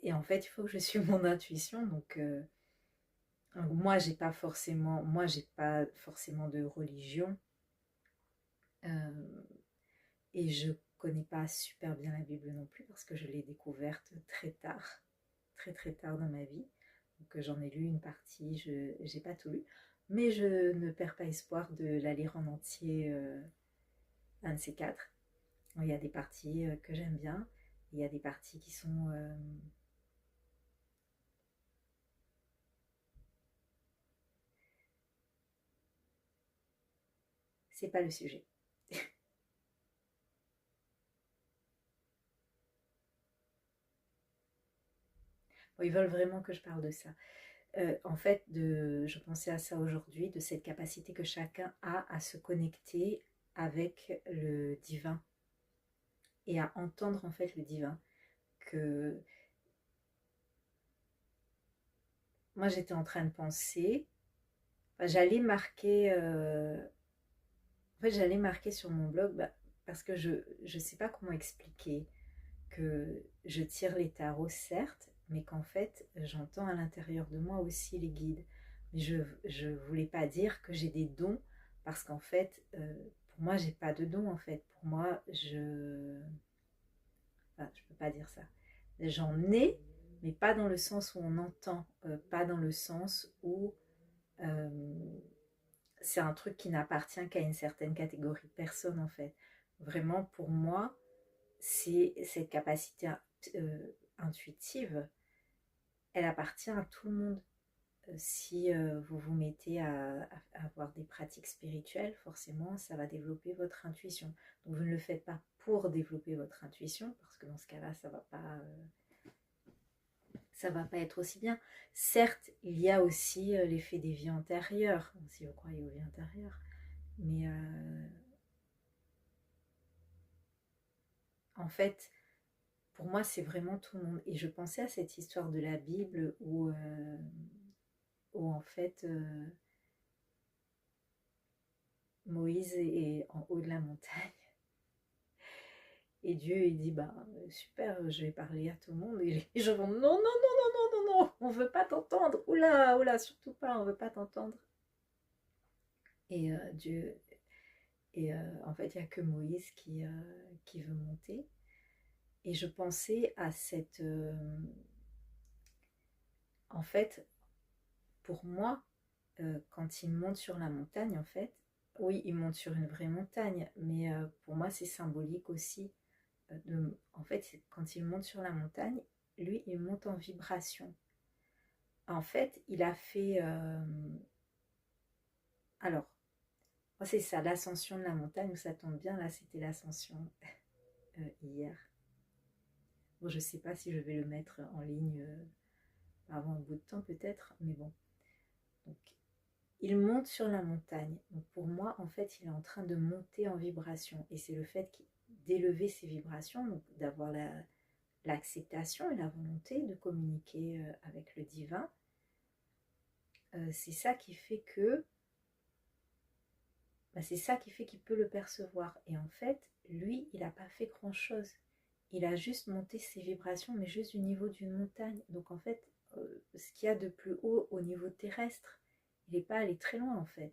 et en fait, il faut que je suive mon intuition. Donc moi, j'ai pas forcément de religion, euh, et je connais pas super bien la Bible non plus parce que je l'ai découverte très tard, très très tard dans ma vie. Donc j'en ai lu une partie, je j'ai pas tout lu, mais je ne perds pas espoir de la lire en entier, un de ces quatre. Il y a des parties que j'aime bien, il y a des parties qui sont c'est pas le sujet. Bon, ils veulent vraiment que je parle de ça. En fait, je pensais à ça aujourd'hui, de cette capacité que chacun a à se connecter avec le divin et à entendre en fait le divin. Que moi j'étais en train de penser, enfin, j'allais marquer sur mon blog, bah, parce que je sais pas comment expliquer que je tire les tarots certes, mais qu'en fait j'entends à l'intérieur de moi aussi les guides. Mais je voulais pas dire que j'ai des dons parce qu'en fait pour moi j'ai pas de dons en fait. Pour moi je peux pas dire ça. J'en ai, mais pas dans le sens où on entend, pas dans le sens où euh, c'est un truc qui n'appartient qu'à une certaine catégorie de personnes en fait. Vraiment pour moi, c'est cette capacité intuitive, elle appartient à tout le monde. Si vous vous mettez à avoir des pratiques spirituelles, forcément, ça va développer votre intuition. Donc vous ne le faites pas pour développer votre intuition, parce que dans ce cas-là, ça va pas être aussi bien. Certes, il y a aussi l'effet des vies antérieures, si vous croyez aux vies antérieures, mais en fait, pour moi, c'est vraiment tout le monde. Et je pensais à cette histoire de la Bible où en fait, Moïse est en haut de la montagne. Et Dieu, il dit, bah super, je vais parler à tout le monde. Et les gens vont, non, non, non, non, non, non, non, on veut pas t'entendre. Oula, oula, surtout pas, on veut pas t'entendre. Et en fait, il n'y a que Moïse qui veut monter. Et je pensais à en fait, pour moi, quand il monte sur la montagne, en fait, oui, il monte sur une vraie montagne, mais pour moi, c'est symbolique aussi. En fait, quand il monte sur la montagne, lui, il monte en vibration. En fait, il a fait... alors, c'est ça, l'ascension de la montagne, où ça tombe bien, là, c'était l'ascension hier. Bon, je sais pas si je vais le mettre en ligne avant un bout de temps peut-être, mais bon. Donc, il monte sur la montagne. Donc, pour moi, en fait, il est en train de monter en vibration. Et c'est le fait d'élever ses vibrations, donc d'avoir l'acceptation et la volonté de communiquer avec le divin. C'est ça qui fait que c'est ça qui fait qu'il peut le percevoir. Et en fait, lui, il n'a pas fait grand-chose. Il a juste monté ses vibrations, mais juste du niveau d'une montagne. Donc en fait, ce qu'il y a de plus haut au niveau terrestre, il n'est pas allé très loin en fait.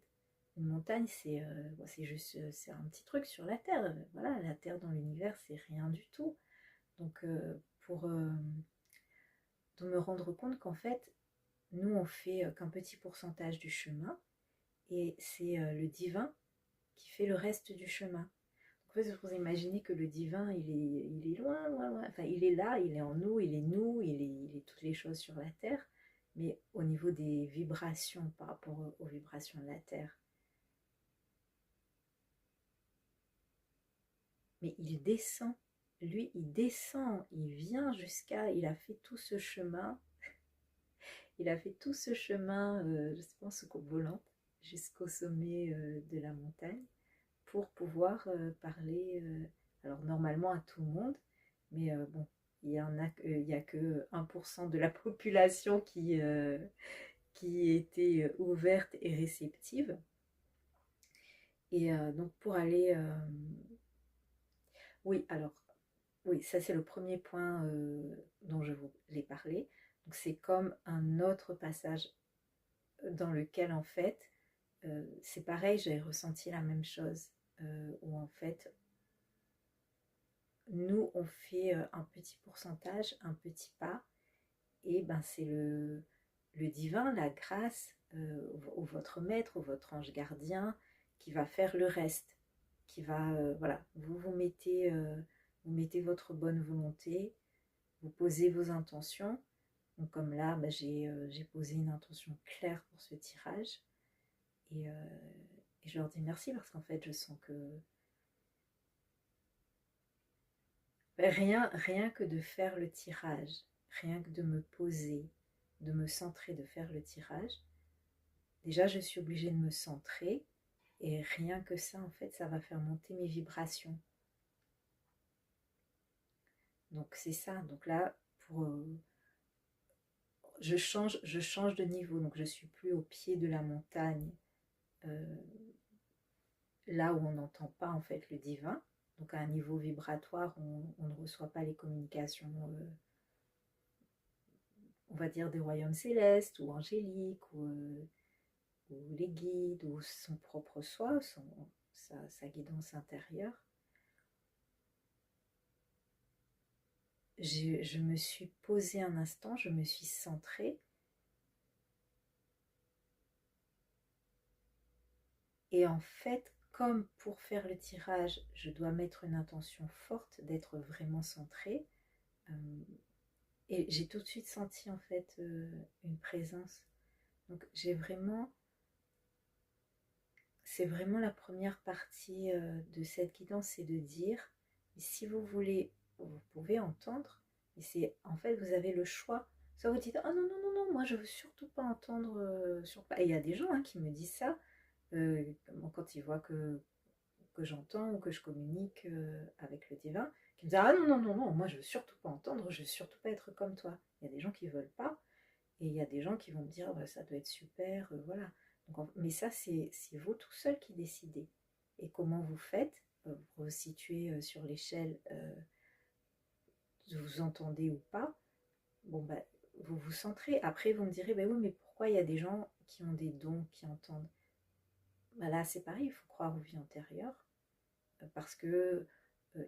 Une montagne, c'est juste c'est un petit truc sur la Terre. Voilà, la Terre dans l'univers, c'est rien du tout. Donc pour de me rendre compte qu'en fait, nous, on fait qu'un petit pourcentage du chemin, et c'est le divin qui fait le reste du chemin. En fait, vous imaginez que le divin, il est loin, loin, loin. Enfin, il est là, il est en nous, il est toutes les choses sur la Terre, mais au niveau des vibrations par rapport aux vibrations de la Terre. Mais il descend, lui, il descend, il vient jusqu'à, il a fait tout ce chemin, il a fait tout ce chemin, je pense, volante, jusqu'au sommet de la montagne, pour pouvoir parler, alors normalement à tout le monde, mais bon, il y a que 1% de la population qui était ouverte et réceptive. Et donc pour aller... oui, alors, oui, ça c'est le premier point dont je vous ai parlé. Donc c'est comme un autre passage dans lequel en fait, c'est pareil, j'ai ressenti la même chose, où en fait, nous on fait un petit pourcentage, un petit pas, et ben c'est le divin, la grâce, ou votre maître, ou votre ange gardien, qui va faire le reste, qui va, voilà, vous mettez votre bonne volonté, vous posez vos intentions. Donc comme là, bah, j'ai posé une intention claire pour ce tirage, et, et je leur dis merci parce qu'en fait, je sens que rien que de faire le tirage, rien que de me poser, de me centrer, de faire le tirage, déjà je suis obligée de me centrer, et rien que ça, en fait, ça va faire monter mes vibrations. Donc c'est ça. Donc là, je change de niveau. Donc je suis plus au pied de la montagne, euh, là où on n'entend pas en fait le divin. Donc à un niveau vibratoire, on ne reçoit pas les communications, on va dire, des royaumes célestes ou angéliques, ou les guides, ou son propre soi, sa guidance intérieure. Je me suis posée un instant, je me suis centrée, et en fait, comme pour faire le tirage, je dois mettre une intention forte d'être vraiment centrée, et j'ai tout de suite senti en fait une présence. Donc c'est vraiment la première partie de cette guidance, c'est de dire, si vous voulez, vous pouvez entendre, mais c'est en fait, vous avez le choix. Soit vous dites, oh non, non, non, non, moi je veux surtout pas entendre sur... Et il y a des gens qui me disent ça, quand ils voient que j'entends ou que je communique avec le divin, qui me disent, ah non, non, non, non, moi je veux surtout pas entendre, je veux surtout pas être comme toi. Il y a des gens qui veulent pas, et il y a des gens qui vont me dire, bah, ça doit être super, voilà. Donc, mais ça, c'est vous tout seul qui décidez. Et comment vous faites, vous vous situez sur l'échelle, vous entendez ou pas, bon, bah, vous vous centrez. Après, vous me direz, bah oui, mais pourquoi il y a des gens qui ont des dons, qui entendent? Bah là, c'est pareil, il faut croire aux vies antérieures, parce que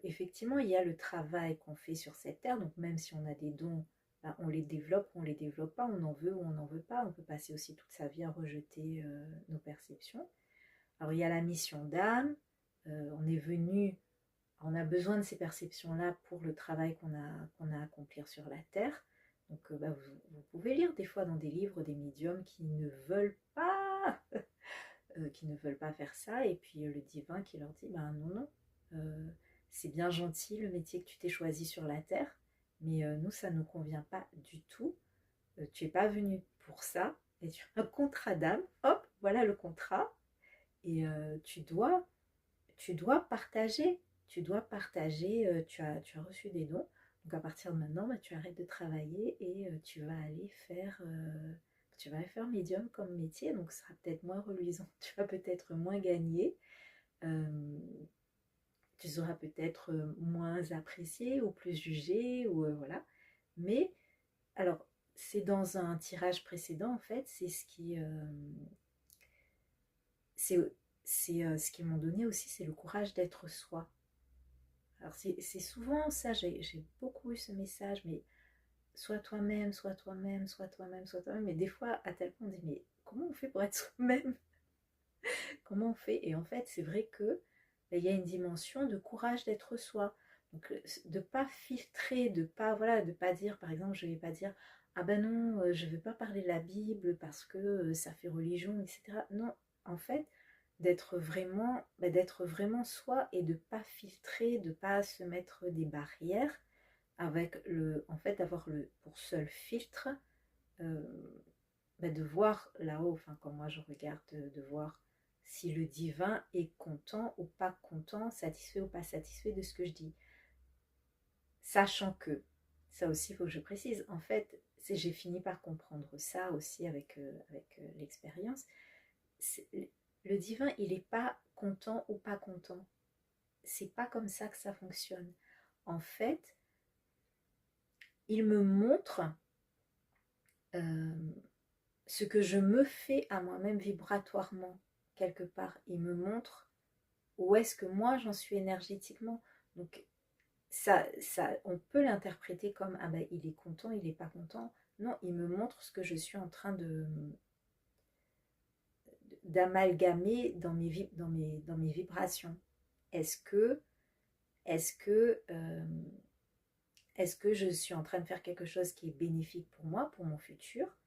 effectivement, il y a le travail qu'on fait sur cette terre, donc même si on a des dons, ben, on les développe ou on les développe pas, on en veut ou on n'en veut pas, on peut passer aussi toute sa vie à rejeter nos perceptions. Alors il y a la mission d'âme, on est venu, on a besoin de ces perceptions-là pour le travail qu'on a à accomplir sur la terre. Donc ben, vous pouvez lire des fois dans des livres des médiums qui ne veulent pas qui ne veulent pas faire ça, et puis le divin qui leur dit, ben non, non, c'est bien gentil le métier que tu t'es choisi sur la terre, mais nous, ça ne nous convient pas du tout, tu n'es pas venu pour ça, et tu as un contrat d'âme, hop, voilà le contrat, et tu dois partager, tu as reçu des dons, donc à partir de maintenant, bah, tu arrêtes de travailler, et tu vas aller faire médium comme métier, donc ce sera peut-être moins reluisant, tu vas peut-être moins gagner, euh, tu seras peut-être moins apprécié ou plus jugé, ou voilà. Mais alors, c'est dans un tirage précédent, en fait, c'est ce qu'ils m'ont donné aussi, c'est le courage d'être soi. Alors c'est souvent ça, j'ai beaucoup eu ce message, mais sois toi-même, sois toi-même, sois toi-même, sois toi-même. Mais des fois, à tel point, on dit, mais comment on fait pour être soi-même? Comment on fait? Et en fait, c'est vrai que il y a une dimension de courage d'être soi. Donc, de pas filtrer, de pas dire, par exemple, je vais pas dire, ah ben non, je vais pas parler de la Bible parce que ça fait religion, etc. Non, en fait, d'être vraiment soi, et de pas filtrer, de pas se mettre des barrières, avec en fait, d'avoir pour seul filtre, euh, de voir là-haut, enfin, quand moi je regarde, de voir si le divin est content ou pas content, satisfait ou pas satisfait de ce que je dis. Sachant que, ça aussi il faut que je précise, en fait, j'ai fini par comprendre ça aussi avec l'expérience. Le divin, il n'est pas content ou pas content. C'est pas comme ça que ça fonctionne. en fait, il me montre ce que je me fais à moi-même vibratoirement, quelque part. Il me montre où est-ce que moi j'en suis énergétiquement. Donc ça, on peut l'interpréter comme ah ben il est content, il n'est pas content. Non, il me montre ce que je suis en train d'amalgamer dans mes vibrations. Est-ce que, est-ce que, euh, est-ce que je suis en train de faire quelque chose qui est bénéfique pour moi, pour mon futur,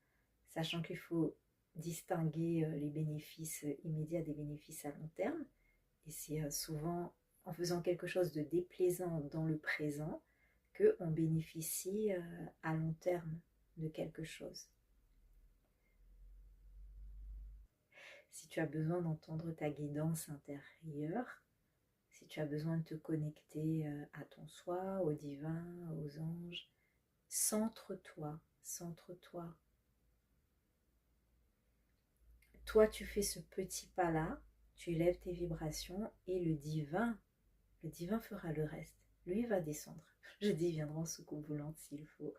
sachant qu'il faut distinguer les bénéfices immédiats des bénéfices à long terme. Et c'est souvent en faisant quelque chose de déplaisant dans le présent qu'on bénéficie à long terme de quelque chose. Si tu as besoin d'entendre ta guidance intérieure, si tu as besoin de te connecter à ton soi, au divin, aux anges, centre-toi, centre-toi. Toi, tu fais ce petit pas-là, tu élèves tes vibrations et le divin fera le reste. Lui va descendre. Je dis, il viendra en soucoupe volante s'il faut.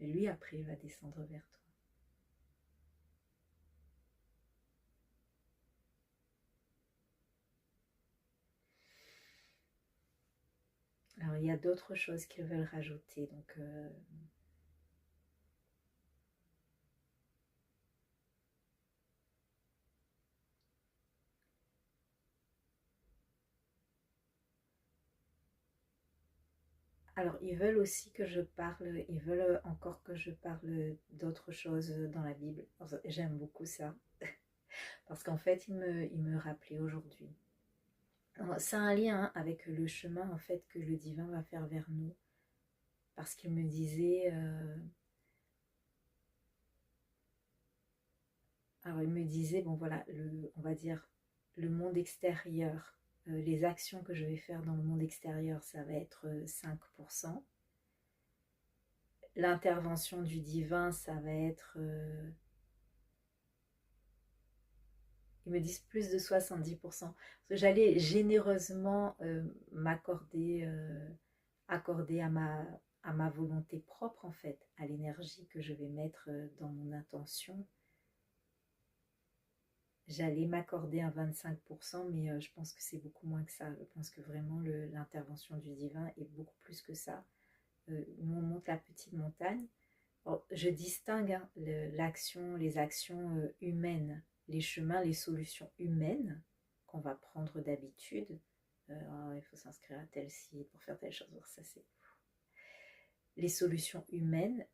Mais lui, après, il va descendre vers toi. Alors, il y a d'autres choses qu'ils veulent rajouter. Donc, alors, ils veulent aussi que je parle, ils veulent encore que je parle d'autres choses dans la Bible. J'aime beaucoup ça. Parce qu'en fait, il me rappelait aujourd'hui. C'est un lien avec le chemin en fait que le divin va faire vers nous. Parce qu'il me disait, alors il me disait, bon voilà, on va dire le monde extérieur, les actions que je vais faire dans le monde extérieur, ça va être 5%. L'intervention du divin, ça va être, ils me disent plus de 70%. Parce que j'allais généreusement m'accorder accorder à ma volonté propre en fait, à l'énergie que je vais mettre dans mon intention. J'allais m'accorder un 25%, mais je pense que c'est beaucoup moins que ça. Je pense que vraiment l'intervention du divin est beaucoup plus que ça. Nous, on monte la petite montagne. Alors, je distingue hein, les actions humaines, les chemins, les solutions humaines qu'on va prendre d'habitude. Il faut s'inscrire à tel site pour faire telle chose. Alors, ça, c'est... Les solutions humaines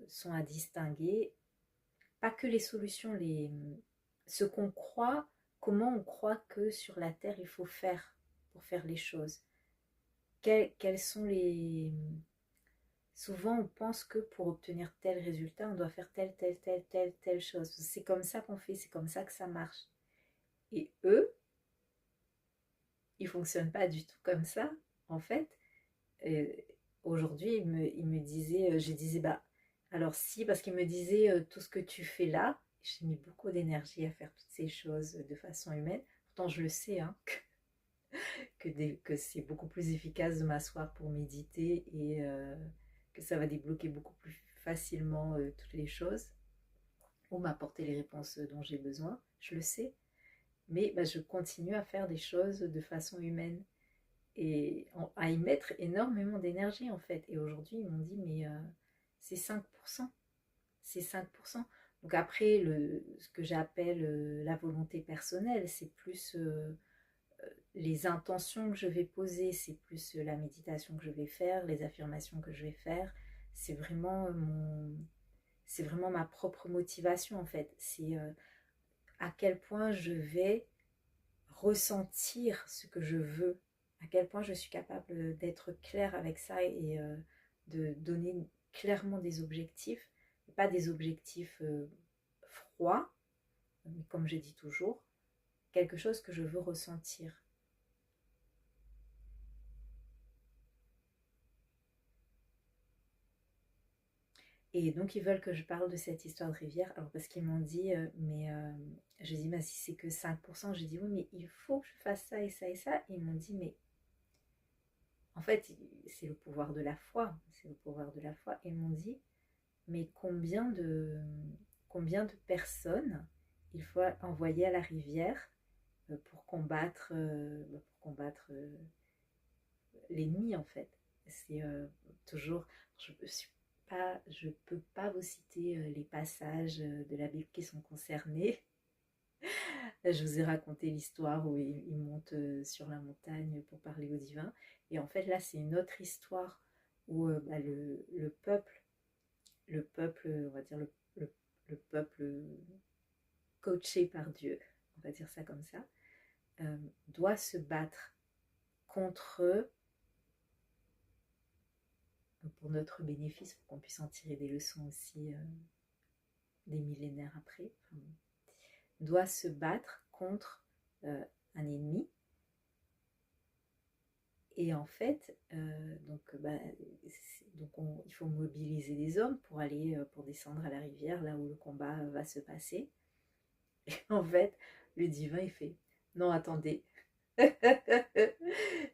sont à distinguer. Pas que les solutions, ce qu'on croit, comment on croit que sur la Terre il faut faire pour faire les choses. Quels sont les... Souvent on pense que pour obtenir tel résultat, on doit faire telle chose. C'est comme ça qu'on fait, c'est comme ça que ça marche. Et eux, ils ne fonctionnent pas du tout comme ça, en fait. Euh, Aujourd'hui, il me disait, je disais, bah, alors si, parce qu'il me disait, tout ce que tu fais là, j'ai mis beaucoup d'énergie à faire toutes ces choses de façon humaine. Pourtant, je le sais, hein, que c'est beaucoup plus efficace de m'asseoir pour méditer et que ça va débloquer beaucoup plus facilement toutes les choses ou m'apporter les réponses dont j'ai besoin. Je le sais. Mais bah, je continue à faire des choses de façon humaine et à y mettre énormément d'énergie en fait. Et aujourd'hui, ils m'ont dit, mais c'est 5%. C'est 5%. Donc après, ce que j'appelle la volonté personnelle, c'est plus les intentions que je vais poser, c'est plus la méditation que je vais faire, les affirmations que je vais faire. C'est vraiment c'est vraiment ma propre motivation en fait. C'est à quel point je vais ressentir ce que je veux, à quel point je suis capable d'être claire avec ça et de donner clairement des objectifs, pas des objectifs froids, mais comme je dis toujours, quelque chose que je veux ressentir. Et donc ils veulent que je parle de cette histoire de rivière, alors parce qu'ils m'ont dit, je dis, mais si c'est que 5%, j'ai dit oui, mais il faut que je fasse ça et ça et ça. Et ils m'ont dit, mais en fait, c'est le pouvoir de la foi, c'est le pouvoir de la foi. Et ils m'ont dit, mais combien de personnes il faut envoyer à la rivière pour combattre l'ennemi en fait. C'est toujours, je peux pas vous citer les passages de la Bible qui sont concernés. Je vous ai raconté l'histoire où il monte sur la montagne pour parler au divin. Et en fait là c'est une autre histoire où le peuple, on va dire le peuple coaché par Dieu, on va dire ça comme ça, doit se battre contre, pour notre bénéfice, pour qu'on puisse en tirer des leçons aussi des millénaires après, enfin, doit se battre contre un ennemi. Et en fait, il faut mobiliser des hommes pour aller, pour descendre à la rivière, là où le combat va se passer. Et en fait, le divin, il fait, non, attendez,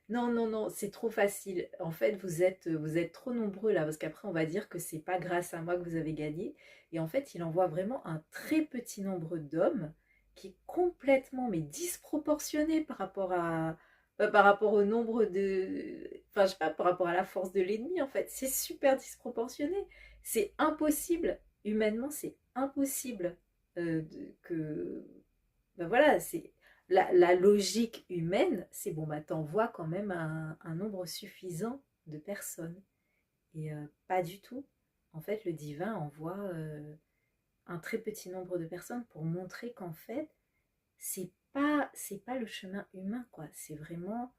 non, non, non, c'est trop facile. En fait, vous êtes trop nombreux là, parce qu'après, on va dire que c'est pas grâce à moi que vous avez gagné. Et en fait, il envoie vraiment un très petit nombre d'hommes qui est complètement, mais disproportionné par rapport au nombre de, enfin, je sais pas, par rapport à la force de l'ennemi. En fait, c'est super disproportionné. C'est impossible, humainement, c'est impossible que, ben voilà, c'est la logique humaine, c'est bon, bah t'envoies quand même un nombre suffisant de personnes. Et pas du tout. En fait, le divin envoie un très petit nombre de personnes pour montrer qu'en fait, c'est pas le chemin humain, quoi. C'est vraiment,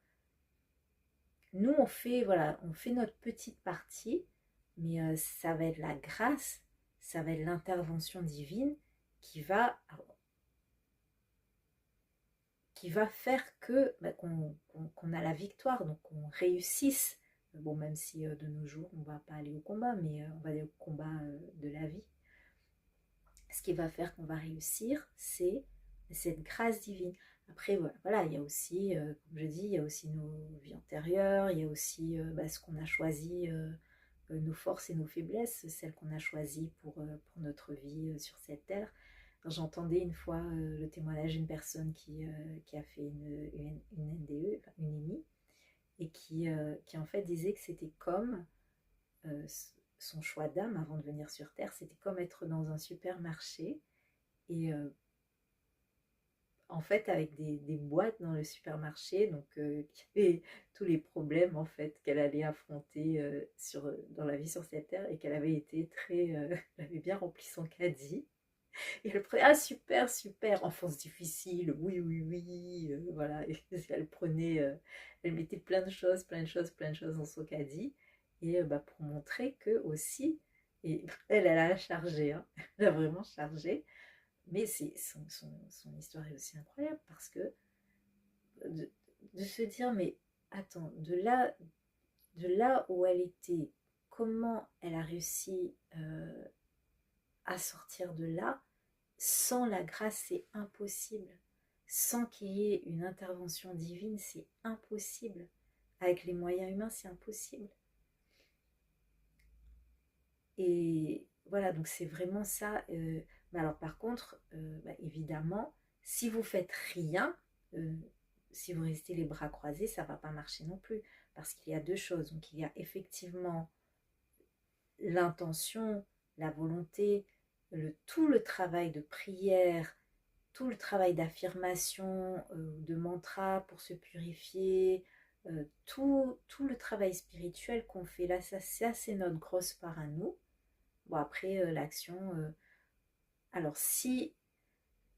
nous on fait, voilà, on fait notre petite partie, mais ça va être la grâce, ça va être l'intervention divine qui va, faire que qu'on a la victoire, donc qu'on réussisse. Bon, même si de nos jours, on ne va pas aller au combat, mais on va aller au combat de la vie. Ce qui va faire qu'on va réussir, c'est cette grâce divine. Après, voilà, il y a aussi, comme je dis, il y a aussi nos vies antérieures, il y a aussi ce qu'on a choisi, nos forces et nos faiblesses, celles qu'on a choisies pour notre vie sur cette terre. J'entendais une fois le témoignage d'une personne qui a fait une NDE, enfin une EMI, et qui en fait disait que c'était comme euh, son choix d'âme avant de venir sur Terre, c'était comme être dans un supermarché et en fait avec des boîtes dans le supermarché, donc et tous les problèmes en fait qu'elle allait affronter dans la vie sur cette Terre et qu'elle avait été elle avait bien rempli son caddie. Et elle prenait, ah super, super, enfance difficile, oui, oui, oui, voilà. Et elle prenait, elle mettait plein de choses, plein de choses, plein de choses dans son caddie. Et pour montrer que aussi, et elle a chargé, hein, elle a vraiment chargé. Mais son histoire est aussi incroyable parce que de se dire, mais attends, de là où elle était, comment elle a réussi à sortir de là. Sans la grâce, c'est impossible. Sans qu'il y ait une intervention divine, c'est impossible. Avec les moyens humains, c'est impossible. Et voilà, donc c'est vraiment ça. Mais alors par contre, évidemment, si vous faites rien, euh, si vous restez les bras croisés, ça ne va pas marcher non plus. Parce qu'il y a deux choses. Donc il y a effectivement l'intention, la volonté, tout le travail de prière, tout le travail d'affirmation, de mantra pour se purifier, tout le travail spirituel qu'on fait là, ça c'est notre grosse part à nous. Bon, après, l'action, alors si,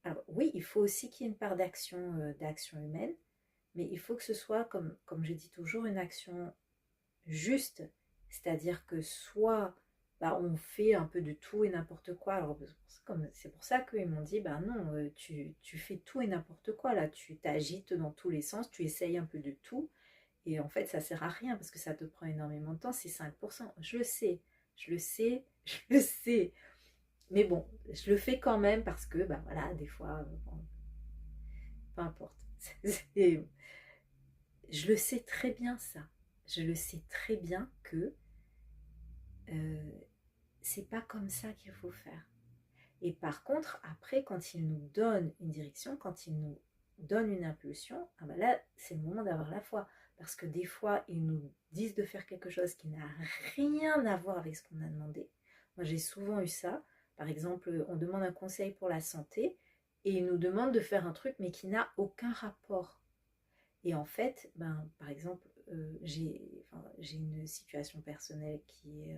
alors oui, il faut aussi qu'il y ait une part d'action humaine, mais il faut que ce soit, comme je dis toujours, une action juste, c'est-à-dire que soit on fait un peu de tout et n'importe quoi. Alors, c'est pour ça qu'ils m'ont dit, non, tu fais tout et n'importe quoi, là, tu t'agites dans tous les sens, tu essayes un peu de tout, et en fait, ça sert à rien, parce que ça te prend énormément de temps, c'est 5%. Je le sais, je le sais, je le sais, mais bon, je le fais quand même, parce que, voilà, des fois, bon, peu importe. Je le sais très bien, ça. je le sais très bien que c'est pas comme ça qu'il faut faire. Et par contre, après, quand il nous donne une direction, quand il nous donne une impulsion, ah ben là, c'est le moment d'avoir la foi. Parce que des fois, ils nous disent de faire quelque chose qui n'a rien à voir avec ce qu'on a demandé. Moi, j'ai souvent eu ça. Par exemple, on demande un conseil pour la santé et ils nous demandent de faire un truc, mais qui n'a aucun rapport. Et en fait, ben, par exemple, j'ai une situation personnelle qui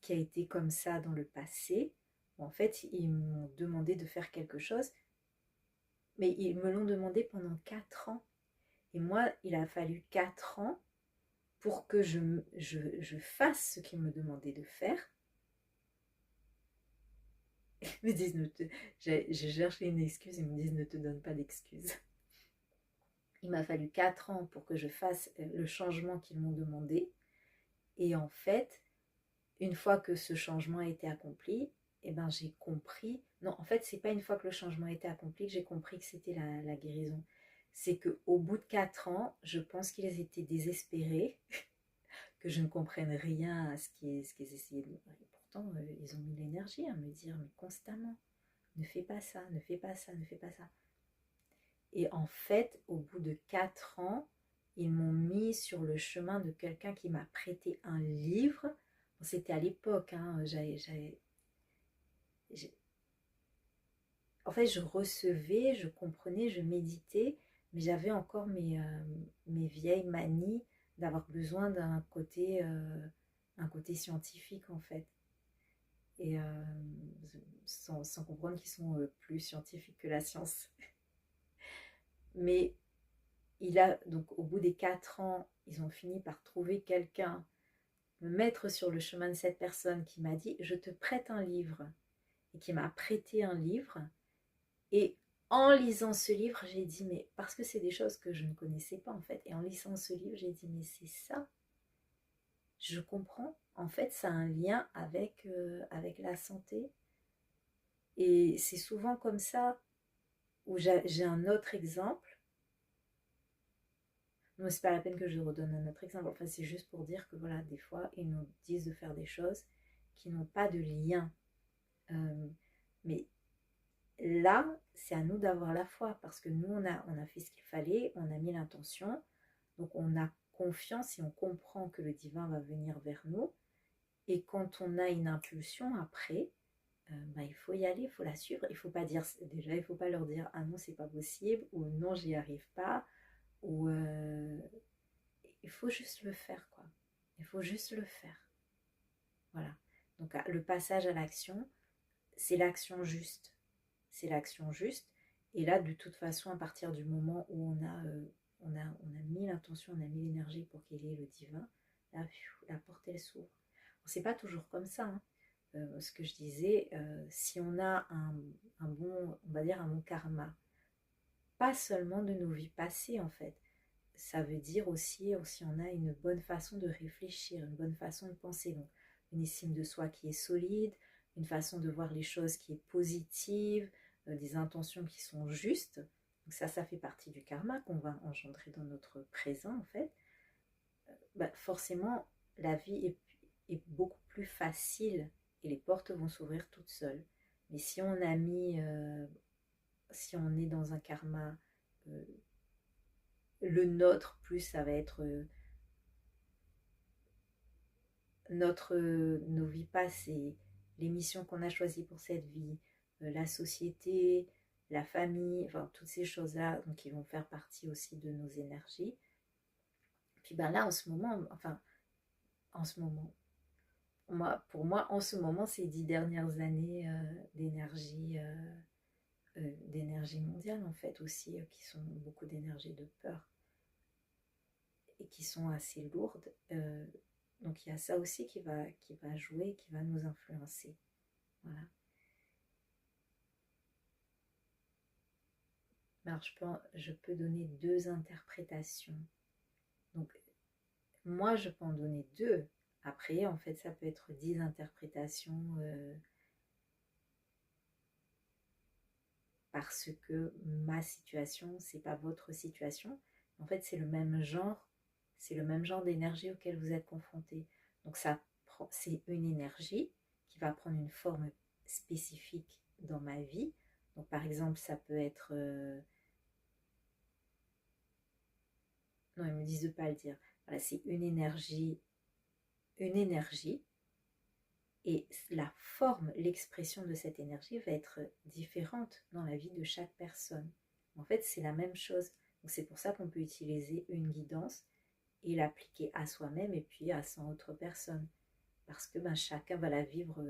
a été comme ça dans le passé. En fait, ils m'ont demandé de faire quelque chose, mais ils me l'ont demandé pendant 4 ans. Et moi, il a fallu 4 ans pour que je fasse ce qu'ils me demandaient de faire. Ils me disent, j'ai cherché une excuse, ils me disent, ne te donne pas d'excuses. Il m'a fallu 4 ans pour que je fasse le changement qu'ils m'ont demandé. Et en fait, une fois que ce changement a été accompli, eh ben, j'ai compris. Non, en fait, c'est pas une fois que le changement a été accompli que j'ai compris que c'était la guérison. C'est qu'au bout de 4 ans, je pense qu'ils étaient désespérés, que je ne comprenne rien à ce qu'ils essayaient de me dire. Et pourtant, ils ont mis l'énergie à me dire, mais constamment, ne fais pas ça, ne fais pas ça, ne fais pas ça. Et en fait, au bout de 4 ans, ils m'ont mis sur le chemin de quelqu'un qui m'a prêté un livre. C'était à l'époque, hein, en fait, je recevais, je comprenais, je méditais, mais j'avais encore mes vieilles manies d'avoir besoin un côté scientifique, en fait. Et sans comprendre qu'ils sont plus scientifiques que la science. Mais donc au bout des 4 ans, ils ont fini par trouver quelqu'un, me mettre sur le chemin de cette personne qui m'a dit, je te prête un livre, et qui m'a prêté un livre. Et en lisant ce livre, j'ai dit, mais parce que c'est des choses que je ne connaissais pas en fait, et en lisant ce livre, j'ai dit, mais c'est ça, je comprends, en fait, ça a un lien avec la santé. Et c'est souvent comme ça, où j'ai un autre exemple. Non, c'est pas la peine que je redonne un autre exemple. Enfin, c'est juste pour dire que voilà, des fois, ils nous disent de faire des choses qui n'ont pas de lien. Mais là, c'est à nous d'avoir la foi parce que nous, on a fait ce qu'il fallait, on a mis l'intention, donc on a confiance et on comprend que le divin va venir vers nous. Et quand on a une impulsion après, bah, il faut y aller, il faut la suivre. Il faut pas dire, déjà, il faut pas leur dire ah non, c'est pas possible, ou non, j'y arrive pas, ou il faut juste le faire, quoi. Il faut juste le faire. Voilà. Donc le passage à l'action, c'est l'action juste. C'est l'action juste. Et là, de toute façon, à partir du moment où on a mis l'intention, on a mis l'énergie pour qu'il y ait le divin, là, la porte, elle s'ouvre. C'est pas toujours comme ça. Hein. Ce que je disais, si on a un bon, on va dire un bon karma, pas seulement de nos vies passées en fait, ça veut dire aussi si on a une bonne façon de réfléchir, une bonne façon de penser, donc une estime de soi qui est solide, une façon de voir les choses qui est positive, des intentions qui sont justes. Donc ça fait partie du karma qu'on va engendrer dans notre présent en fait. Bah, forcément, la vie est beaucoup plus facile et les portes vont s'ouvrir toutes seules. Mais si on a mis, si on est dans un karma, le nôtre, plus ça va être nos vies passées, les missions qu'on a choisies pour cette vie, la société, la famille, enfin toutes ces choses-là, donc qui vont faire partie aussi de nos énergies. Puis ben là, en ce moment, pour moi, en ce moment, ces 10 dernières années d'énergie mondiale, en fait, aussi, qui sont beaucoup d'énergie de peur et qui sont assez lourdes. Donc, il y a ça aussi qui va jouer, qui va nous influencer. Voilà. Alors, je peux donner 2 interprétations. Donc, moi, je peux en donner 2. Après, en fait, ça peut être 10 interprétations parce que ma situation, c'est pas votre situation. En fait, c'est le même genre d'énergie auquel vous êtes confronté. Donc c'est une énergie qui va prendre une forme spécifique dans ma vie. Donc par exemple, ça peut être... non, ils me disent de ne pas le dire. Voilà, c'est une énergie, et la forme, l'expression de cette énergie va être différente dans la vie de chaque personne. En fait, c'est la même chose. Donc c'est pour ça qu'on peut utiliser une guidance et l'appliquer à soi-même et puis à 100 autres personnes. Parce que chacun va la vivre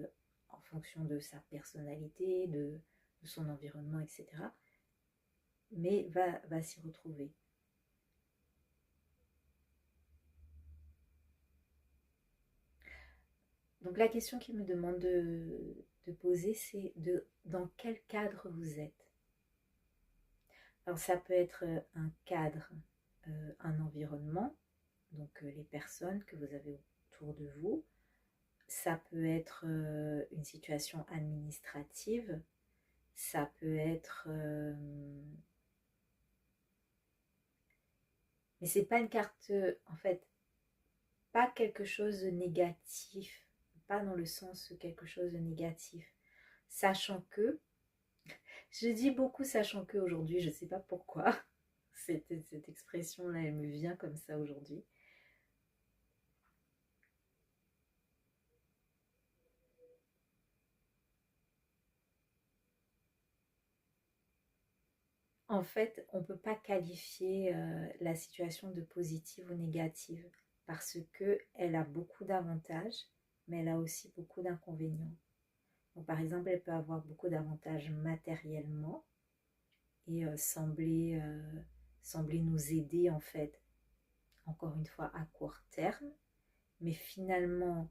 en fonction de sa personnalité, de son environnement, etc. Mais va s'y retrouver. Donc la question qu'il me demande de poser, c'est dans quel cadre vous êtes. Alors ça peut être un cadre, un environnement, donc les personnes que vous avez autour de vous. Ça peut être une situation administrative. Ça peut être... mais c'est pas une carte, en fait, pas quelque chose de négatif. Pas dans le sens quelque chose de négatif. Sachant que, je dis beaucoup sachant que aujourd'hui, je ne sais pas pourquoi. Cette expression-là, elle me vient comme ça aujourd'hui. En fait, on ne peut pas qualifier la situation de positive ou négative parce qu'elle a beaucoup d'avantages, mais elle a aussi beaucoup d'inconvénients. Donc, par exemple, elle peut avoir beaucoup d'avantages matériellement et sembler nous aider, en fait, encore une fois, à court terme. Mais finalement,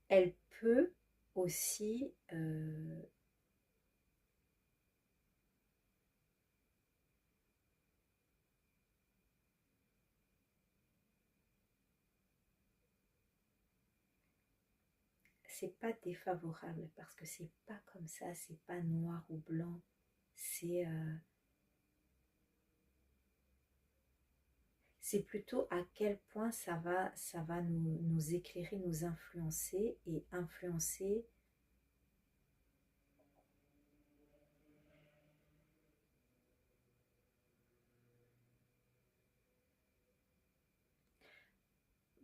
elle peut aussi c'est pas défavorable parce que c'est pas comme ça, c'est pas noir ou blanc, c'est plutôt à quel point ça va nous éclairer, nous influencer et influencer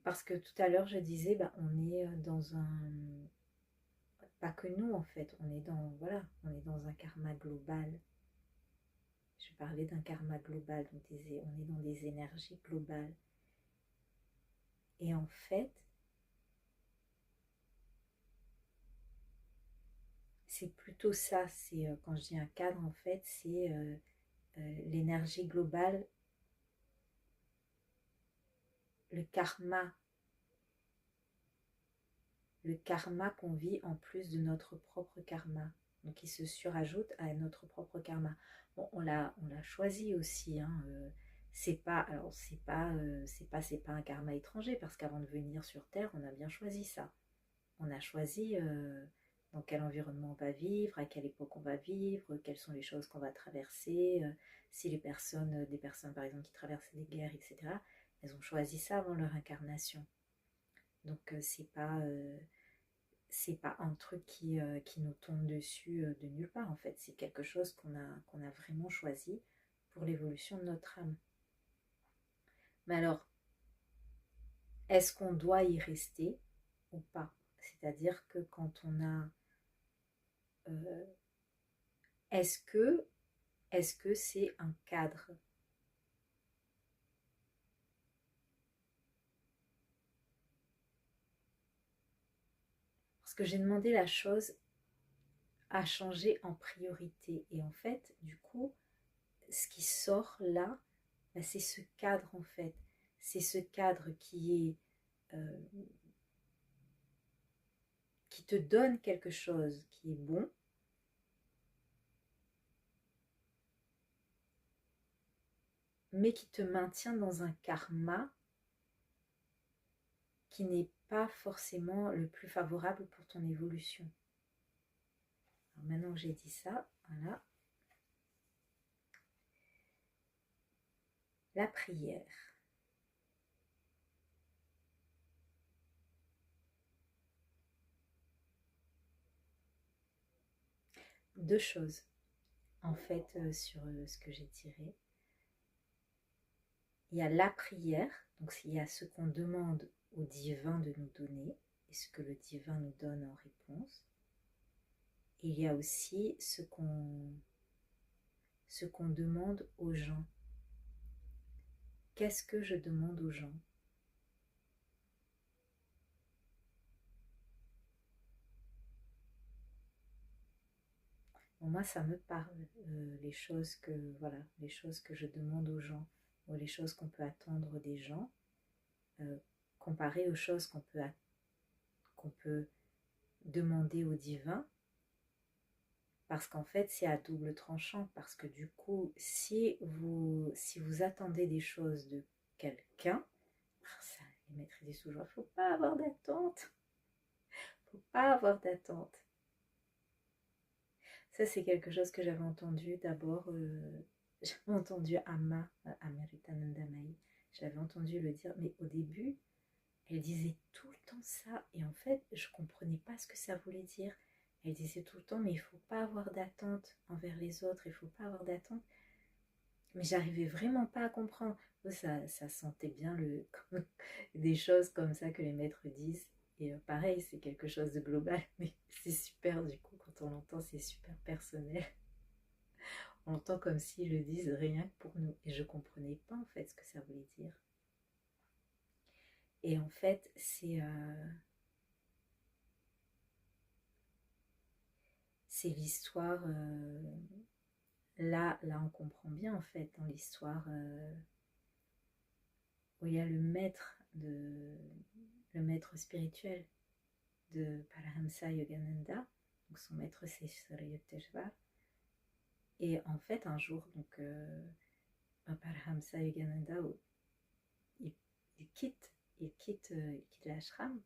parce que tout à l'heure je disais on est dans un pas que nous en fait, on est dans voilà, on est dans un karma global. Je parlais d'un karma global, donc on est dans des énergies globales. Et en fait, c'est plutôt ça, c'est quand je dis un cadre, en fait, c'est l'énergie globale, le karma qu'on vit en plus de notre propre karma, donc qui se surajoute à notre propre karma. Bon, on l'a choisi aussi, hein, c'est pas, alors c'est pas un karma étranger parce qu'avant de venir sur Terre, on a bien choisi ça. On a choisi dans quel environnement on va vivre, à quelle époque on va vivre, quelles sont les choses qu'on va traverser, si des personnes par exemple qui traversent des guerres, etc., elles ont choisi ça avant leur incarnation. Donc c'est pas un truc qui nous tombe dessus de nulle part en fait. C'est quelque chose qu'on a vraiment choisi pour l'évolution de notre âme. Mais alors, est-ce qu'on doit y rester ou pas? C'est-à-dire que quand on a euh, est-ce que c'est un cadre? Parce que j'ai demandé la chose à changer en priorité. Et en fait, du coup, ce qui sort là, c'est ce cadre en fait. C'est ce cadre qui te donne quelque chose qui est bon, mais qui te maintient dans un karma qui n'est pas forcément le plus favorable pour ton évolution. Alors maintenant que j'ai dit ça, voilà. La prière. Deux choses, en fait, sur ce que j'ai tiré. Il y a la prière, donc il y a ce qu'on demande au divin de nous donner et ce que le divin nous donne en réponse. Et il y a aussi ce qu'on demande aux gens. Qu'est-ce que je demande aux gens? Bon, moi, ça me parle, les choses que, voilà, les choses que je demande aux gens, ou les choses qu'on peut attendre des gens, euh, comparées aux choses qu'on peut demander au divin, parce qu'en fait, c'est à double tranchant, parce que du coup, si vous attendez des choses de quelqu'un, ça, les maîtres disent toujours, il ne faut pas avoir d'attente, il ne faut pas avoir d'attente. Ça, c'est quelque chose que j'avais entendu d'abord, j'avais entendu Amrita Mai, j'avais entendu le dire, mais au début, elle disait tout le temps ça, et en fait, je ne comprenais pas ce que ça voulait dire. Elle disait tout le temps, mais il ne faut pas avoir d'attente envers les autres, il ne faut pas avoir d'attente. Mais j'arrivais vraiment pas à comprendre. Ça sentait bien des choses comme ça que les maîtres disent. Et pareil, c'est quelque chose de global, mais c'est super du coup, quand on l'entend, c'est super personnel. On l'entend comme s'ils le disent rien que pour nous. Et je comprenais pas en fait ce que ça voulait dire. Et en fait, c'est l'histoire. Là, on comprend bien en fait dans l'histoire où il y a le maître spirituel de Paramahansa Yogananda, donc son maître c'est Sri Yukteswar. Et en fait, un jour, donc Paramahansa Yogananda, il quitte l'ashram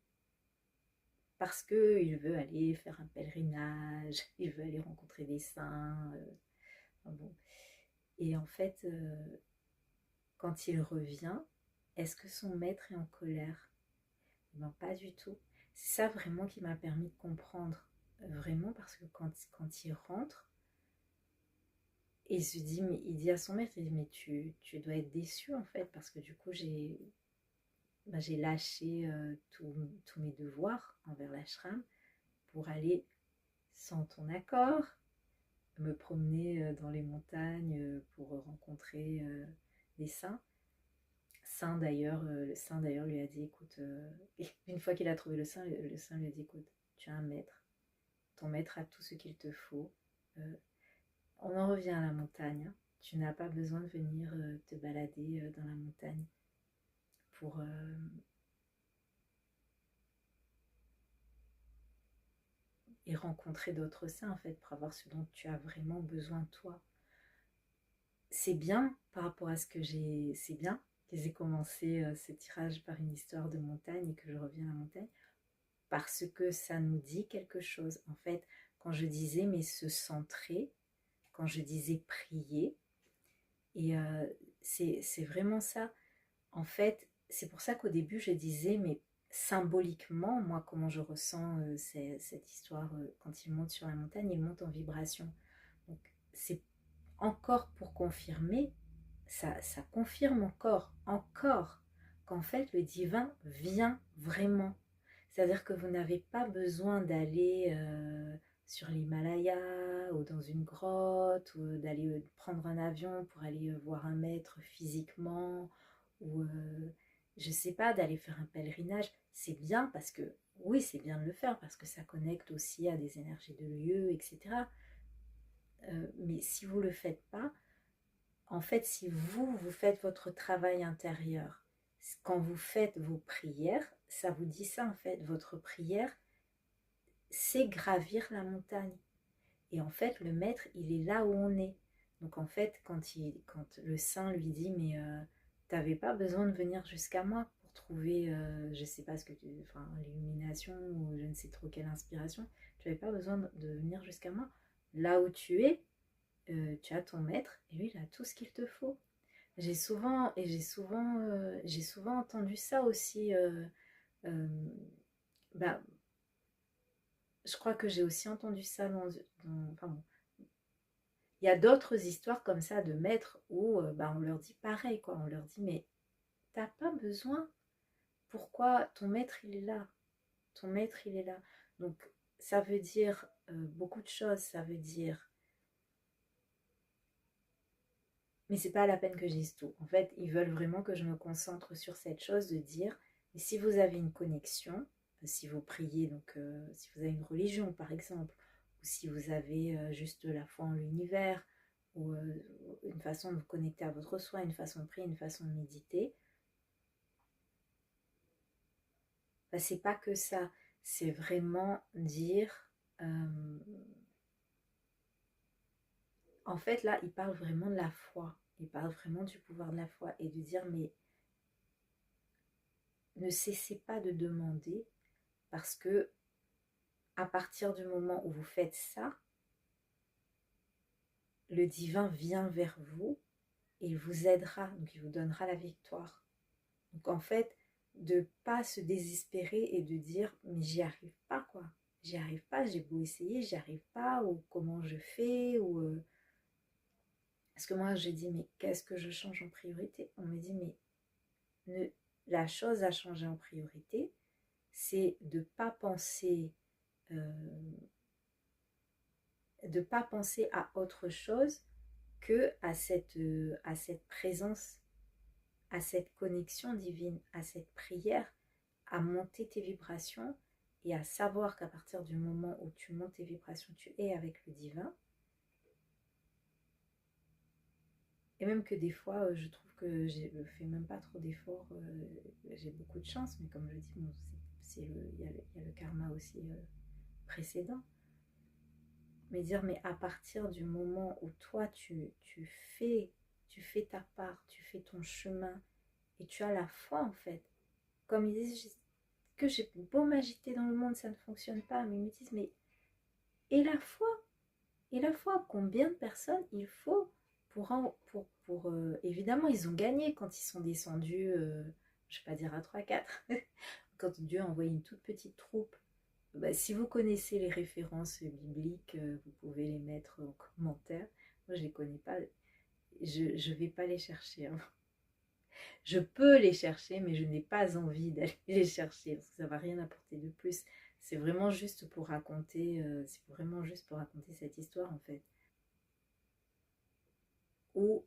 parce qu'il veut aller faire un pèlerinage, il veut aller rencontrer des saints. Bon. Et en fait, quand il revient, est-ce que son maître est en colère? Non, pas du tout. C'est ça vraiment qui m'a permis de comprendre. Vraiment, parce que quand il rentre, il se dit, mais il dit à son maître, il dit, mais tu dois être déçu en fait, parce que du coup, j'ai lâché tous mes devoirs envers l'ashram pour aller, sans ton accord, me promener dans les montagnes pour rencontrer des saints. Le saint d'ailleurs lui a dit, écoute, une fois qu'il a trouvé le saint lui a dit, écoute, tu as un maître, ton maître a tout ce qu'il te faut. On en revient à la montagne, hein. Tu n'as pas besoin de venir te balader dans la montagne pour et rencontrer d'autres saints en fait, pour avoir ce dont tu as vraiment besoin toi. C'est bien par rapport à ce que c'est bien qu'ils aient commencé ce tirage par une histoire de montagne et que je reviens à la montagne, parce que ça nous dit quelque chose. En fait, quand je disais mais se centrer, quand je disais prier, et c'est vraiment ça. En fait, c'est pour ça qu'au début je disais, mais symboliquement, moi comment je ressens cette histoire, quand il monte sur la montagne, il monte en vibration. Donc c'est encore pour confirmer, ça confirme encore, qu'en fait le divin vient vraiment. C'est-à-dire que vous n'avez pas besoin d'aller sur l'Himalaya ou dans une grotte ou d'aller prendre un avion pour aller voir un maître physiquement ou je sais pas, d'aller faire un pèlerinage. C'est bien parce que, oui, c'est bien de le faire parce que ça connecte aussi à des énergies de lieu, etc. Mais si vous ne le faites pas, en fait, si vous faites votre travail intérieur, quand vous faites vos prières, ça vous dit ça en fait, votre prière, c'est gravir la montagne. Et en fait, le maître, il est là où on est. Donc en fait, quand le saint lui dit, mais t'avais pas besoin de venir jusqu'à moi pour trouver, je sais pas ce que enfin, l'illumination ou je ne sais trop quelle inspiration, tu n'avais pas besoin de venir jusqu'à moi. Là où tu es, tu as ton maître et lui, il a tout ce qu'il te faut. j'ai souvent entendu ça aussi. Euh, bah, je crois que j'ai aussi entendu ça enfin bon, il y a d'autres histoires comme ça de maîtres où bah, on leur dit pareil, quoi. On leur dit, mais t'as pas besoin. Pourquoi ton maître, il est là? Ton maître, il est là. Donc, ça veut dire beaucoup de choses. Ça veut dire, mais c'est pas la peine que je dise tout. En fait, ils veulent vraiment que je me concentre sur cette chose de dire, mais si vous avez une connexion, si vous priez, donc si vous avez une religion, par exemple, ou si vous avez juste la foi en l'univers, ou une façon de vous connecter à votre soi, une façon de prier, une façon de méditer, bah, c'est pas que ça. C'est vraiment dire... en fait, là, il parle vraiment de la foi. Il parle vraiment du pouvoir de la foi et de dire, mais ne cessez pas de demander parce que à partir du moment où vous faites ça, le divin vient vers vous et il vous aidera, donc il vous donnera la victoire. Donc en fait, de pas se désespérer et de dire mais j'y arrive pas quoi, j'y arrive pas, j'ai beau essayer, j'y arrive pas ou comment je fais ou parce que moi j'ai dit mais qu'est-ce que je change en priorité? On me dit mais ne... la chose à changer en priorité, c'est de pas penser à autre chose que à cette présence, à cette connexion divine, à cette prière, à monter tes vibrations et à savoir qu'à partir du moment où tu montes tes vibrations, tu es avec le divin. Et même que des fois, je trouve que je fais même pas trop d'efforts, j'ai beaucoup de chance, mais comme je dis, bon, il y a le karma aussi précédent. Mais dire, mais à partir du moment où toi, tu fais ta part, tu fais ton chemin, et tu as la foi en fait. Comme ils disent que j'ai beau m'agiter dans le monde, ça ne fonctionne pas, mais ils me disent, mais et la foi? Et la foi, combien de personnes il faut évidemment, ils ont gagné quand ils sont descendus, je ne vais pas dire à 3-4, quand Dieu a envoyé une toute petite troupe. Bah, si vous connaissez les références bibliques, vous pouvez les mettre en commentaire. Moi, je ne les connais pas. Je ne vais pas les chercher. Hein. Je peux les chercher, mais je n'ai pas envie d'aller les chercher parce que ça ne va rien apporter de plus. C'est vraiment juste pour raconter, cette histoire en fait. Où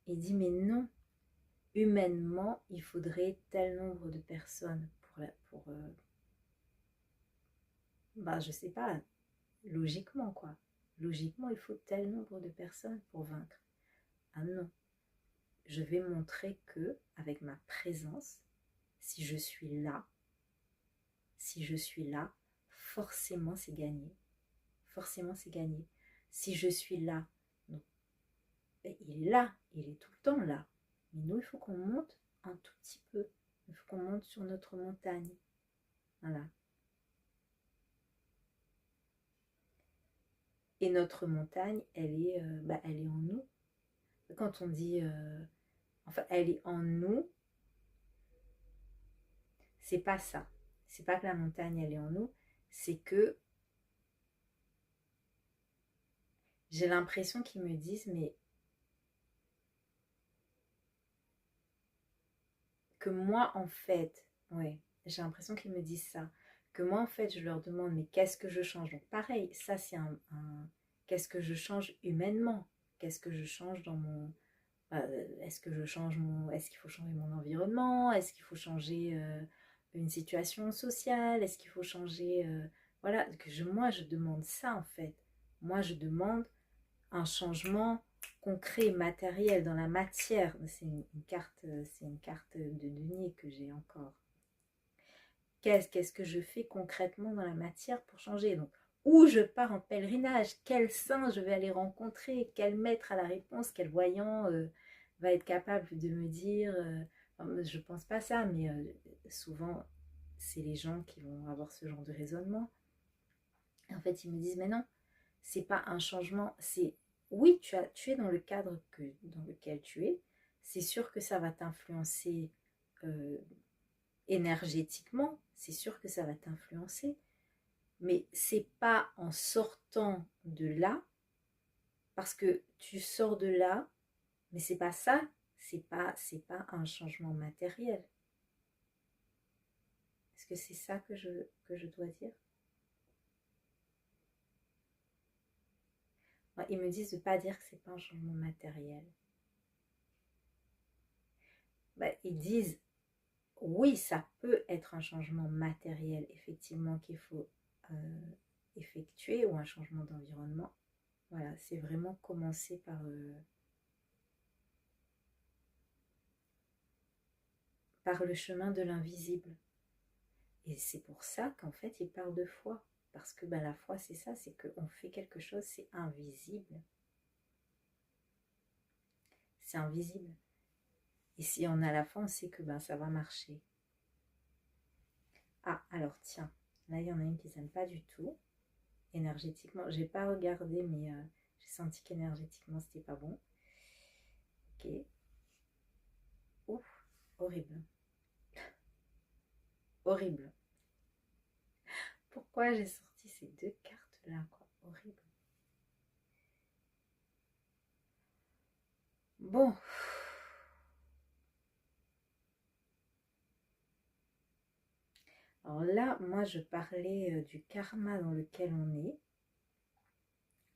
il dit mais non, humainement, il faudrait tel nombre de personnes bah je sais pas, logiquement quoi. Logiquement, il faut tel nombre de personnes pour vaincre. Ah non, je vais montrer que avec ma présence, si je suis là, forcément c'est gagné. Forcément c'est gagné. Si je suis là, donc, il est là, il est tout le temps là. Mais nous, il faut qu'on monte un tout petit peu. Il faut qu'on monte sur notre montagne. Voilà. Et notre montagne, elle est en nous. Quand on dit, enfin, elle est en nous, c'est pas ça. C'est pas que la montagne, elle est en nous, c'est que j'ai l'impression qu'ils me disent, mais que moi, en fait, ouais, j'ai l'impression qu'ils me disent ça. Que moi, en fait, je leur demande, mais qu'est-ce que je change? Donc, pareil, ça, c'est qu'est-ce que je change humainement? Qu'est-ce que je change dans mon. Est-ce que je change mon. Est-ce qu'il faut changer mon environnement? Est-ce qu'il faut changer une situation sociale? Est-ce qu'il faut changer. Voilà, moi, je demande ça, en fait. Moi, je demande un changement concret, matériel, dans la matière. C'est une carte de denier que j'ai encore. Qu'est-ce que je fais concrètement dans la matière pour changer? Donc, où je pars en pèlerinage, quel saint je vais aller rencontrer, quel maître à la réponse, quel voyant va être capable de me dire, enfin, je pense pas ça, mais souvent c'est les gens qui vont avoir ce genre de raisonnement. Et en fait, ils me disent, mais non, c'est pas un changement, c'est oui, tu es dans le cadre dans lequel tu es. C'est sûr que ça va t'influencer euh, énergétiquement, c'est sûr que ça va t'influencer, mais c'est pas en sortant de là, parce que tu sors de là, mais c'est pas ça, c'est pas un changement matériel. Est-ce que c'est ça que je dois dire? Ouais, ils me disent de pas dire que c'est pas un changement matériel. Bah, ils disent oui, ça peut être un changement matériel, effectivement, qu'il faut effectuer ou un changement d'environnement. Voilà, c'est vraiment commencer par le chemin de l'invisible. Et c'est pour ça qu'en fait, il parle de foi. Parce que ben, la foi, c'est ça, c'est qu'on fait quelque chose, c'est invisible. C'est invisible. Et si on a la foi, on sait que ben, ça va marcher. Ah, alors tiens, là, il y en a une qui n'aime pas du tout. Énergétiquement, j'ai pas regardé, mais j'ai senti qu'énergétiquement, c'était pas bon. Ok. Ouf, horrible. Horrible. Pourquoi j'ai sorti ces deux cartes-là, quoi? Horrible. Bon. Alors là, moi, je parlais du karma dans lequel on est.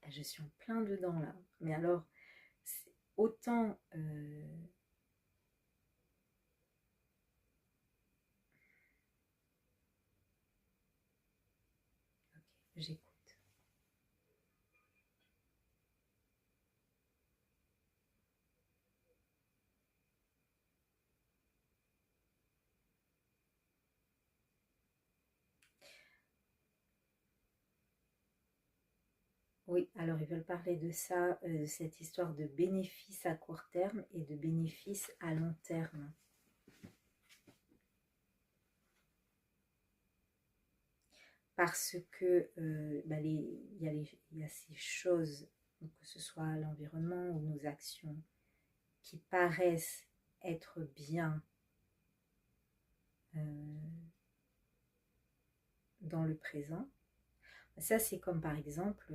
Je suis en plein dedans, là. Mais alors, autant... ok, j'écoute. Oui, alors ils veulent parler de ça, de cette histoire de bénéfices à court terme et de bénéfices à long terme. Parce que bah, il y a ces choses, donc que ce soit l'environnement ou nos actions, qui paraissent être bien dans le présent. Ça, c'est comme par exemple,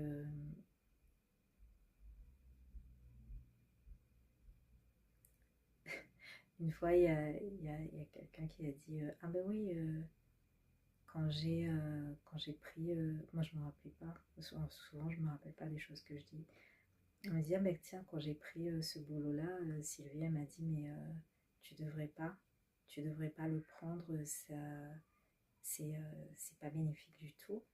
une fois, il y a quelqu'un qui a dit ah ben oui, quand j'ai pris, moi je me rappelais pas, souvent je me rappelle pas des choses que je dis. On me dit ah ben tiens, quand j'ai pris ce boulot-là, Sylvie elle m'a dit mais tu devrais pas, tu devrais pas le prendre, ça, c'est pas bénéfique du tout.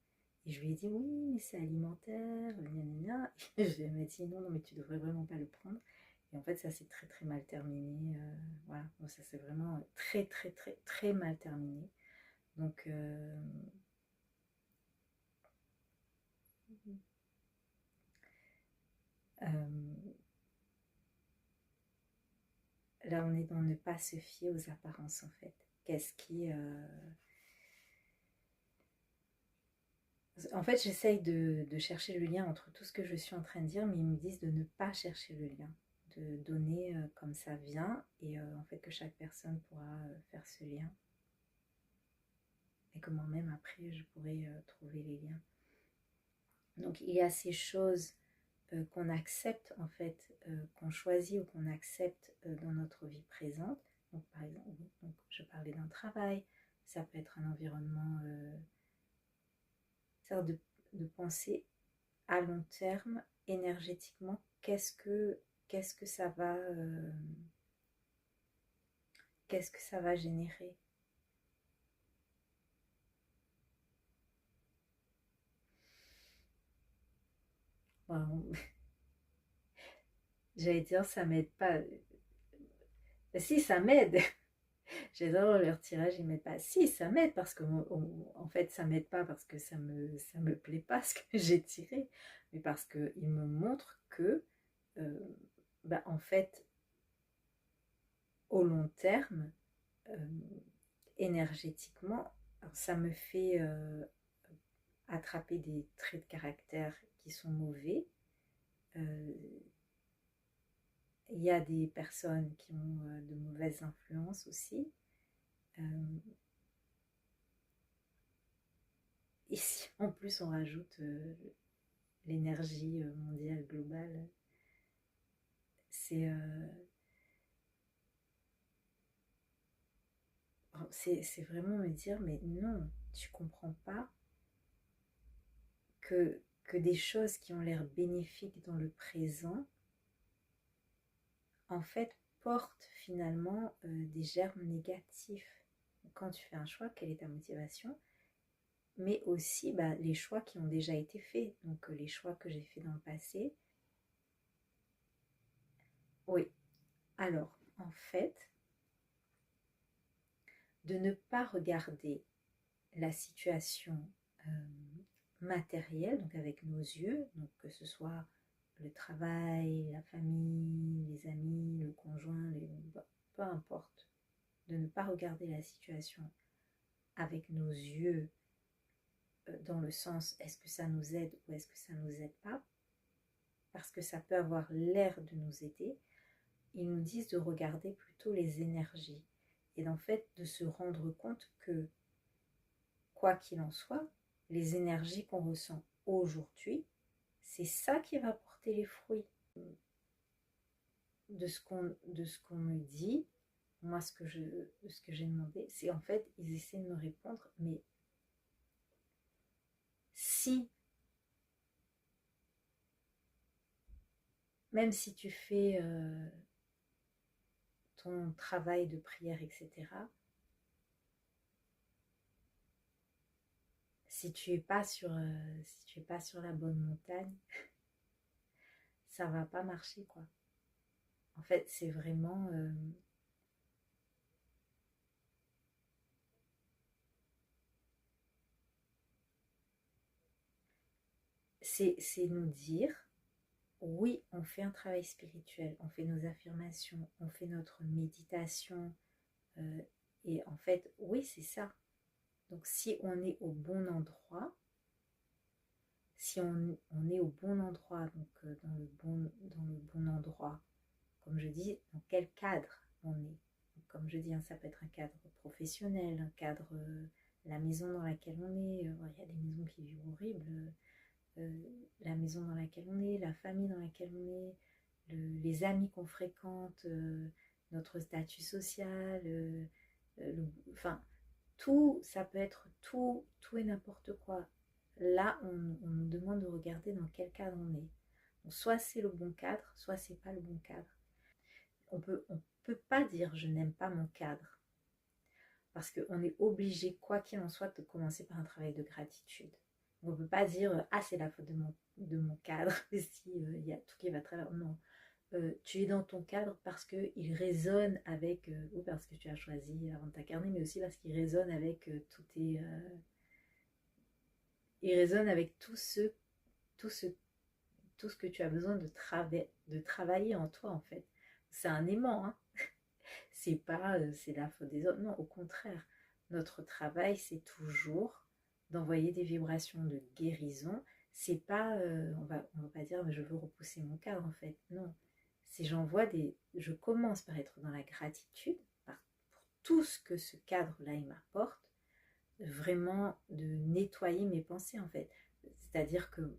Et je lui ai dit oui, mais c'est alimentaire, gna gna gna. Et elle m'a dit non, non, mais tu devrais vraiment pas le prendre. Et en fait, ça s'est très très mal terminé. Voilà, donc ça s'est vraiment très très très très mal terminé. Donc euh, là, on est dans ne pas se fier aux apparences en fait. Qu'est-ce qui En fait, j'essaye de chercher le lien entre tout ce que je suis en train de dire, mais ils me disent de ne pas chercher le lien, de donner comme ça vient, et en fait que chaque personne pourra faire ce lien, et que moi-même après je pourrai trouver les liens. Donc il y a ces choses qu'on accepte en fait, qu'on choisit ou qu'on accepte dans notre vie présente. Donc par exemple, donc, je parlais d'un travail, ça peut être un environnement, c'est-à-dire de penser à long terme, énergétiquement, qu'est-ce que ça va, qu'est-ce que ça va générer. Bon, j'allais dire ça m'aide pas. Si, ça m'aide. J'adore leur tirage, ils m'aident pas. Si, ça m'aide parce que en fait, ça m'aide pas parce que ça me plaît pas ce que j'ai tiré, mais parce que ils me montrent que, euh, bah, en fait, au long terme, euh, énergétiquement, ça me fait attraper des traits de caractère qui sont mauvais, Il y a des personnes qui ont de mauvaises influences aussi. Et si en plus on rajoute l'énergie mondiale globale, c'est vraiment me dire, mais non, tu comprends pas que des choses qui ont l'air bénéfiques dans le présent, en fait, portent finalement des germes négatifs. Quand tu fais un choix, quelle est ta motivation? Mais aussi les choix qui ont déjà été faits. Donc les choix que j'ai faits dans le passé. Oui. Alors, en fait, de ne pas regarder la situation matérielle, donc avec nos yeux, donc que ce soit le travail, la famille, les amis, le conjoint, peu importe, de ne pas regarder la situation avec nos yeux dans le sens est-ce que ça nous aide ou est-ce que ça ne nous aide pas, parce que ça peut avoir l'air de nous aider. Ils nous disent de regarder plutôt les énergies et en fait de se rendre compte que quoi qu'il en soit, les énergies qu'on ressent aujourd'hui, c'est ça qui va porter les fruits. De ce qu'on me dit, moi ce que j'ai demandé, c'est en fait, ils essaient de me répondre, mais si, même si tu fais ton travail de prière, etc., si tu es pas sur la bonne montagne, ça va pas marcher, quoi. En fait, c'est vraiment c'est nous dire oui, on fait un travail spirituel, on fait nos affirmations, on fait notre méditation, et en fait, oui, c'est ça. Donc si on est au bon endroit, si on est au bon endroit, donc dans le bon endroit, comme je dis, dans quel cadre on est. Donc, comme je dis, hein, ça peut être un cadre professionnel, un cadre, la maison dans laquelle on est, il y a des maisons qui vivent horribles, la maison dans laquelle on est, la famille dans laquelle on est, les amis qu'on fréquente, notre statut social, enfin, tout, ça peut être tout et n'importe quoi. Là, on nous demande de regarder dans quel cadre on est. Donc, soit c'est le bon cadre, soit c'est pas le bon cadre. On peut pas dire je n'aime pas mon cadre, parce qu'on est obligé, quoi qu'il en soit, de commencer par un travail de gratitude. On ne peut pas dire ah c'est la faute de mon cadre si il y a tout qui va travers. Non, tu es dans ton cadre parce qu'il résonne avec, ou parce que tu as choisi avant de t'incarner, mais aussi parce qu'il résonne avec il résonne avec tout ce, tout ce que tu as besoin de travailler en toi en fait. C'est un aimant, hein. C'est pas c'est la faute des autres. Non, au contraire, notre travail c'est toujours d'envoyer des vibrations de guérison. C'est pas, on va pas dire mais je veux repousser mon cadre en fait. Non, c'est je commence par être dans la gratitude pour tout ce que ce cadre-là il m'apporte, vraiment de nettoyer mes pensées en fait. C'est-à-dire que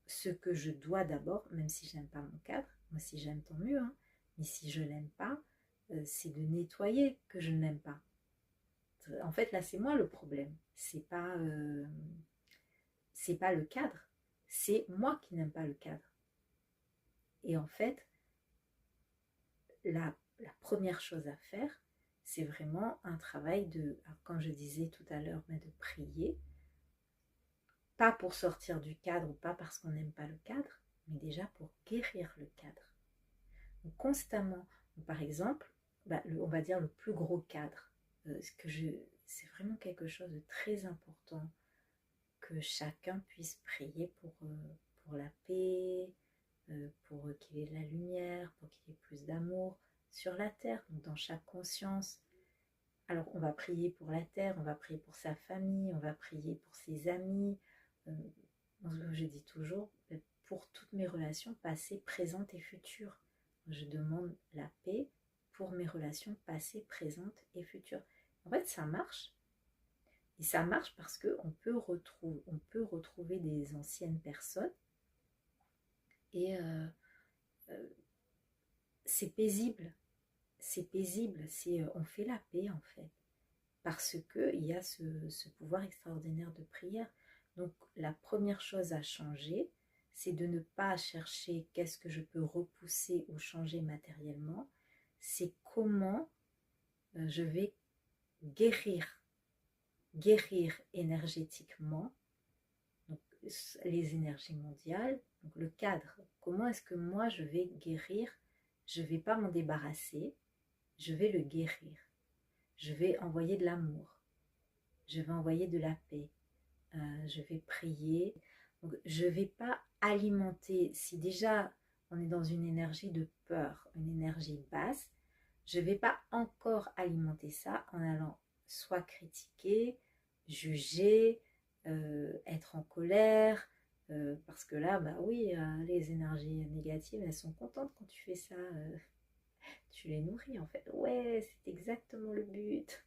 ce que je dois d'abord, même si j'aime pas mon cadre, moi si j'aime tant mieux, hein, mais si je l'aime pas, c'est de nettoyer que je n'aime pas. En fait là c'est moi le problème, c'est pas le cadre, c'est moi qui n'aime pas le cadre. Et en fait la première chose à faire, c'est vraiment un travail de, comme je disais tout à l'heure, de prier, pas pour sortir du cadre ou pas parce qu'on n'aime pas le cadre, mais déjà pour guérir le cadre. Donc, constamment, par exemple, on va dire le plus gros cadre, c'est vraiment quelque chose de très important que chacun puisse prier pour la paix, pour qu'il y ait de la lumière, pour qu'il y ait plus d'amour sur la terre, donc dans chaque conscience. Alors on va prier pour la terre, on va prier pour sa famille, on va prier pour ses amis. Je dis toujours, pour toutes mes relations passées, présentes et futures. Je demande la paix pour mes relations passées, présentes et futures. En fait, ça marche. Et ça marche parce qu'on peut retrouver des anciennes personnes et c'est paisible. C'est paisible, on fait la paix en fait. Parce qu'il y a ce pouvoir extraordinaire de prière. Donc la première chose à changer, c'est de ne pas chercher qu'est-ce que je peux repousser ou changer matériellement, c'est comment je vais guérir énergétiquement donc, les énergies mondiales, donc le cadre. Comment est-ce que moi je vais guérir? Je ne vais pas m'en débarrasser, je vais le guérir. Je vais envoyer de l'amour, je vais envoyer de la paix, je vais prier. Donc, je ne vais pas alimenter, si déjà on est dans une énergie de peur, une énergie basse, je ne vais pas encore alimenter ça en allant soit critiquer, juger, être en colère, parce que là, bah oui, les énergies négatives, elles sont contentes quand tu fais ça, tu les nourris en fait. Ouais, c'est exactement le but.